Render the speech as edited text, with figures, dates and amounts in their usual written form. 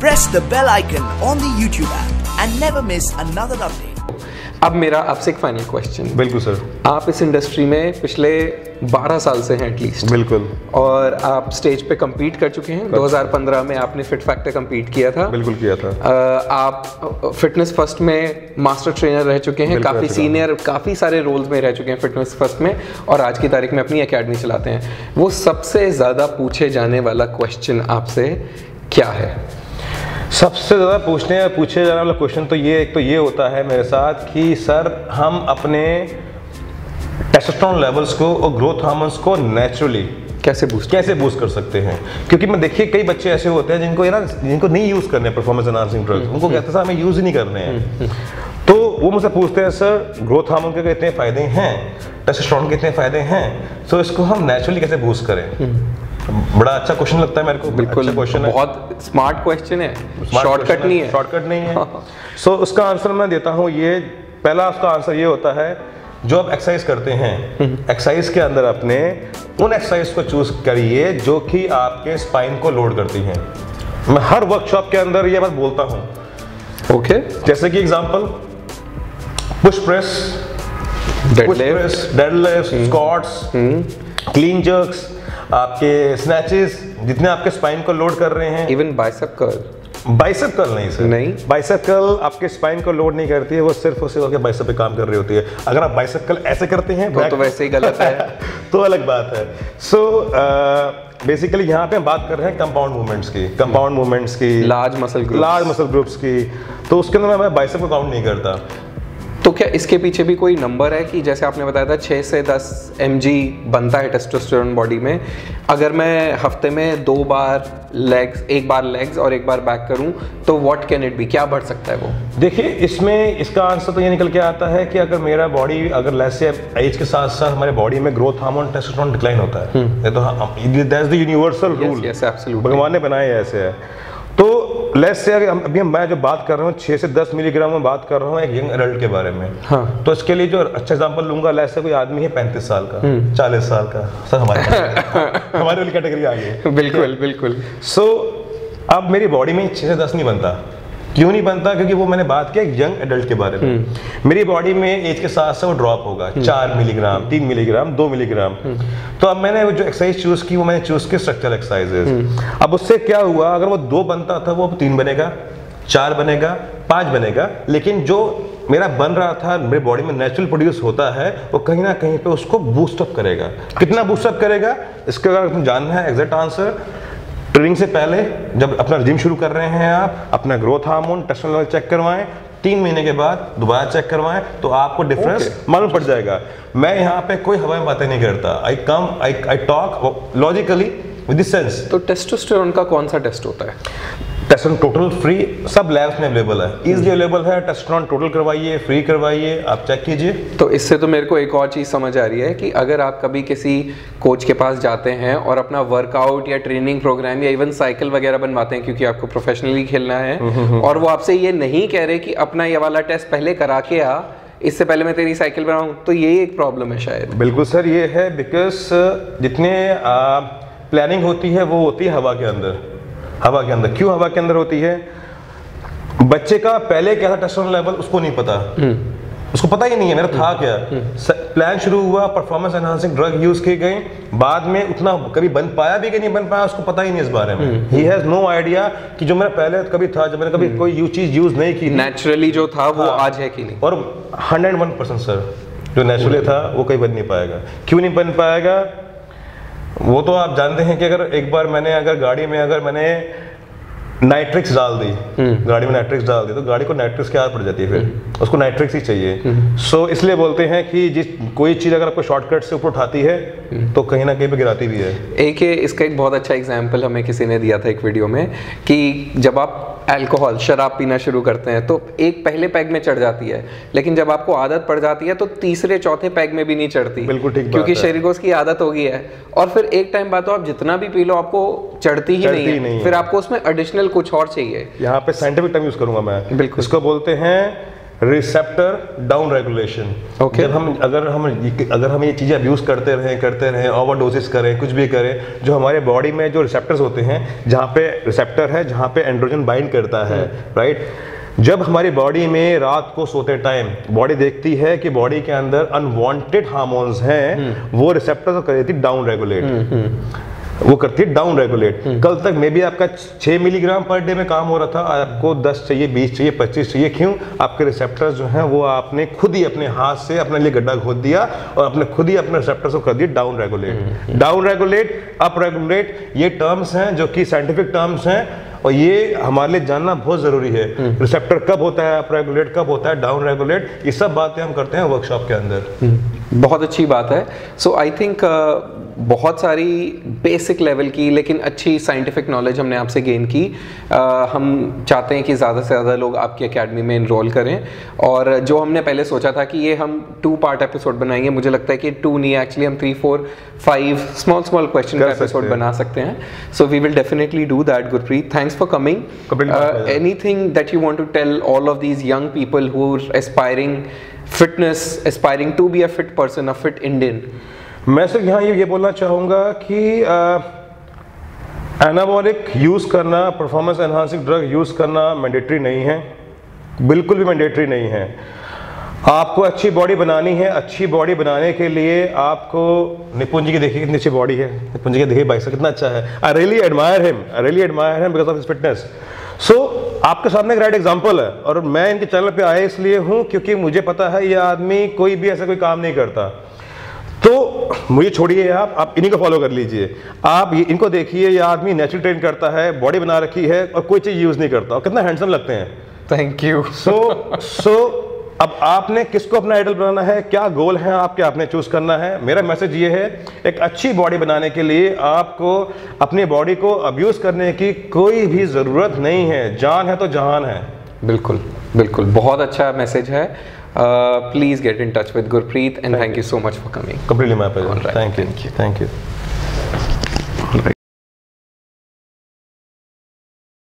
Press the bell icon on the YouTube app and never miss another update. अब मेरा आपसे एक final question. बिल्कुल सर। आप इस इंडस्ट्री में पिछले 12 साल से हैं एटलीस्ट। बिल्कुल। और आप स्टेज पे compete कर चुके हैं। 2015 में आपने फिट फैक्टर compete किया था। बिल्कुल किया था। आप फिटनेस फर्स्ट में मास्टर ट्रेनर रह चुके हैं, काफ़ी सीनियर, काफ़ी सारे रोल्स में रह चुके हैं फिटनेस फर्स्ट में, और आज की तारीख में अपनी एकेडमी चलाते हैं। वो सबसे ज़्यादा पूछे जाने वाला क्वेश्चन आपसे क्या है? सबसे ज़्यादा पूछे जाने वाला क्वेश्चन तो ये होता है मेरे साथ कि सर हम अपने टेस्टोस्टेरोन लेवल्स को और ग्रोथ हार्मोन्स को नेचुरली कैसे बूस्ट कर सकते हैं। क्योंकि मैं देखिए कई बच्चे ऐसे होते हैं जिनको नहीं यूज़ करने परफॉर्मेंस एनहांसिंग ड्रग्स, उनको कहते हैं सर हमें यूज़ ही नहीं करने हैं। तो वो मुझसे पूछते हैं सर ग्रोथ हार्मोन के कितने फ़ायदे हैं, टेस्टोस्टेरोन के कितने फ़ायदे हैं, तो इसको हम नेचुरली कैसे बूस्ट करें। बड़ा अच्छा क्वेश्चन लगता है मेरे को। बिल्कुल अच्छा क्वेश्चन है, बहुत स्मार्ट क्वेश्चन है, शॉर्टकट नहीं है। सो उसका आंसर मैं देता हूँ। ये पहला उसका आंसर ये होता है, जो आप एक्सरसाइज करते हैं, एक्सरसाइज के अंदर अपने उन एक्सरसाइज को चूज करिए जो कि आपके स्पाइन को लोड करती हैं। मैं हर वर्कशॉप के अंदर ये बात बोलता हूँ। ओके। जैसे कि example push press, deadlift, squats, clean jerks, आपके स्नैचेस, जितने आपके स्पाइन को लोड कर रहे हैं। इवन बाइसेप कर्ल नहीं सर, नहीं, बाइसेप कर्ल आपके स्पाइन को लोड नहीं करती है, वो सिर्फ और सिर्फ बाइसेप पे काम कर रही होती है। अगर आप बाइसेप कर्ल ऐसे करते हैं तो वैसे ही गलत है तो अलग बात है। सो बेसिकली यहाँ पे हम बात कर रहे हैं कंपाउंड मूवमेंट्स की, लार्ज मसल ग्रुप्स की। तो उसके अंदर मैं बाइसेप को काउंट नहीं करता। तो क्या इसके पीछे भी कोई नंबर है कि जैसे आपने बताया था 6 से 10 mg बनता है टेस्टोस्टेरोन बॉडी में, अगर मैं हफ्ते में 2 बार लेग्स, एक बार लेग्स और एक बार बैक करूं तो व्हाट कैन इट बी, क्या बढ़ सकता है वो? देखिए इसका आंसर तो ये निकल के आता है कि अगर मेरा बॉडी, अगर लेट्स से एज के साथ साथ हमारे बॉडी में ग्रोथ हार्मोन टेस्टोस्टेरोन डिक्लाइन होता है, ये तो दैट्स द यूनिवर्सल रूल, भगवान ने बनाया ऐसे है। तो लेट्स से अभी मैं जो बात कर रहा हूँ 6 से 10 मिलीग्राम में बात कर रहा हूँ एक यंग एडल्ट के बारे में। हाँ। तो इसके लिए जो अच्छा एग्जांपल लूंगा, लेट्स से कोई आदमी है 35 साल का, 40 साल का, सर हमारे वाली कैटेगरी आ गई। बिल्कुल। सो अब मेरी बॉडी में 6 से 10 नहीं बनता। क्यों नहीं बनता? क्योंकि वो मैंने बात किया यंग एडल्ट के बारे में। मेरी बॉडी में एज के साथ साथ वो ड्रॉप होगा 4 मिलीग्राम, 3 मिलीग्राम, 2 मिलीग्राम। तो अब मैंने जो एक्सरसाइज चूज की वो मैंने चूज की स्ट्रक्चरल एक्सरसाइजेज। अब उससे क्या हुआ, अगर वो 2 बनता था वो 3 बनेगा, 4 बनेगा, 5 बनेगा। लेकिन जो मेरा बन रहा था, मेरे बॉडी में नेचुरल प्रोड्यूस होता है, वो कहीं ना कहीं पे उसको बूस्टअप करेगा। कितना बूस्टअप करेगा इसका अगर जानना है एग्जैक्ट आंसर, ट्रेनिंग से पहले जब अपना जिम शुरू कर रहे हैं आप, अपना growth hormone testosterone level check करवाएं, 3 महीने के बाद दोबारा चेक करवाएं, तो आपको डिफरेंस मालूम पड़ जाएगा। मैं यहाँ पे कोई हवा में बातें नहीं करता, I talk logically with sense. तो टेस्टोस्टेरोन का कौन सा टेस्ट होता है? टेस्टोस्टेरोन टोटल फ्री सब लैब्स में अवेलेबल है, इजीली अवेलेबल है। टेस्टोस्टेरोन टोटल करवाइए, फ्री करवाइए, आप चेक कीजिए। तो इससे तो मेरे को एक और चीज़ समझ आ रही है कि अगर आप कभी किसी कोच के पास जाते हैं और अपना वर्कआउट या ट्रेनिंग प्रोग्राम या इवन साइकिल वगैरह बनवाते हैं, क्योंकि आपको प्रोफेशनली खेलना है, और वो आपसे ये नहीं कह रहे कि अपना ये वाला टेस्ट पहले करा के आ, इससे पहले मैं तेरी साइकिल बनाऊं, तो यही एक प्रॉब्लम है शायद। बिल्कुल सर, ये है बिकॉज जितने प्लानिंग होती है वो होती है हवा के अंदर। क्यों हवा के अंदर होती है? बच्चे का पहले क्या था टेस्टोस्टेरोन लेवल उसको नहीं पता, उसको पता ही नहीं है मेरा था क्या। प्लान शुरू हुआ, परफॉर्मेंस एनहांसिंग ड्रग यूज की गई, बाद में उतना कभी बन पाया भी कि नहीं बन पाया उसको पता ही नहीं इस बारे में। ही हैज नो आइडिया कि जो मेरा पहले कभी था, जब मैंने कभी कोई चीज यूज नहीं की, नेचुरली जो था वो आज है कि नहीं। और 101% सर जो नेचुरली था वो कहीं बन नहीं पाएगा। क्यों नहीं बन पाएगा? वो तो आप जानते हैं कि अगर एक बार गाड़ी में नाइट्रिक्स डाल दी, गाड़ी में नाइट्रिक्स डाल दी, तो गाड़ी को नाइट्रिक्स की आदत पड़ जाती है, फिर उसको नाइट्रिक्स ही चाहिए। सो इसलिए बोलते हैं कि कोई चीज़ अगर आपको शॉर्टकट से ऊपर उठाती है तो कहीं ना कहीं पे गिराती भी है। इसका एक बहुत अच्छा एग्जाम्पल हमें किसी ने दिया था एक वीडियो में, कि जब आप अल्कोहल, शराब पीना शुरू करते हैं तो एक पहले पैग में चढ़ जाती है, लेकिन जब आपको आदत पड़ जाती है तो तीसरे चौथे पैग में भी नहीं चढ़ती। बिल्कुल ठीक, क्योंकि शरीर को उसकी आदत हो गई है, और फिर एक टाइम बाद तो आप जितना भी पी लो आपको चढ़ती ही नहीं है, फिर आपको उसमें एडिशनल कुछ और चाहिए। यहाँ पे साइंटिफिक टर्म यूज करूंगा मैं, बिल्कुल, इसको बोलते हैं रिसेप्टर डाउन रेगुलेशन। Okay. जब हम अगर हम ये चीज़ें अब्यूज़ करते रहें, ओवरडोसेस करें, कुछ भी करें, जो हमारे बॉडी में जो रिसेप्टर्स होते हैं, जहाँ पे रिसेप्टर है, जहाँ पे एंड्रोजन बाइंड करता है, राइट। जब हमारी बॉडी में रात को सोते टाइम बॉडी देखती है कि बॉडी के अंदर अनवांटेड हार्मोन्स हैं, वो रिसेप्टर को कर देती डाउन रेगुलेट, वो करती है डाउन रेगुलेट। कल तक मे बी आपका 6 मिलीग्राम पर डे में काम हो रहा था, आपको 10 चाहिए, 20 चाहिए, 25 चाहिए। क्यों? आपके रिसेप्टर्स जो हैं वो आपने खुद ही अपने हाथ से अपने लिए गड्ढा खोद दिया और अपने खुद ही अपने रिसेप्टर्स को कर दिया down regulate. Down regulate, up regulate, ये टर्म्स हैं जो कि साइंटिफिक टर्म्स हैं और ये हमारे लिए जानना बहुत जरूरी है। रिसेप्टर कब होता है, अप रेगुलेट कब होता है, डाउन रेगुलेट, ये सब बातें हम करते हैं वर्कशॉप के अंदर। बहुत अच्छी बात है। सो आई थिंक बहुत सारी बेसिक लेवल की लेकिन अच्छी साइंटिफिक नॉलेज हमने आपसे गेन की। हम चाहते हैं कि ज़्यादा से ज़्यादा लोग आपकी एकेडमी में इनरोल करें, और जो हमने पहले सोचा था कि ये हम 2 पार्ट एपिसोड बनाएंगे, मुझे लगता है कि 2 नहीं, एक्चुअली हम 3, 4, 5 स्मॉल क्वेश्चन का एपिसोड बना सकते हैं। So we will definitely do that. Gurpreet, thanks for coming. Anything that you want to tell all of these young people who are aspiring fitness, aspiring to be a fit person, a fit Indian? मैं सिर्फ यहाँ ये बोलना चाहूँगा कि anabolic use करना, performance enhancing drug use करना mandatory नहीं है, बिल्कुल भी मैंडेटरी नहीं है। आपको अच्छी बॉडी बनानी है, अच्छी बॉडी बनाने के लिए आपको निपुण जी की देखिए कितनी अच्छी बॉडी है, निपुण जी की देखिए बाइसेप्स कितना अच्छा है। I really admire him because of his fitness. So आपके सामने एक राइट एग्जांपल है, और मैं इनके चैनल पे आया इसलिए हूँ क्योंकि मुझे पता है ये आदमी कोई भी ऐसा कोई काम नहीं करता। तो मुझे छोड़िए, आप इन्हीं को फॉलो कर लीजिए। आप इनको देखिए, ये आदमी नेचुरल ट्रेन करता है, बॉडी बना रखी है और कोई चीज़ यूज़ नहीं करता, और कितना हैंडसम लगते हैं। Thank you. सो अब आपने किसको अपना आइडल बनाना है, क्या गोल है आपके, आपने चूज करना है। मेरा मैसेज ये है, एक अच्छी बॉडी बनाने के लिए आपको अपनी बॉडी को अब्यूज करने की कोई भी ज़रूरत नहीं है। जान है तो जहान है। बिल्कुल बिल्कुल, बहुत अच्छा मैसेज है। Please get in touch with Gurpreet, and thank you so much for coming. Completely my pleasure. Thank you.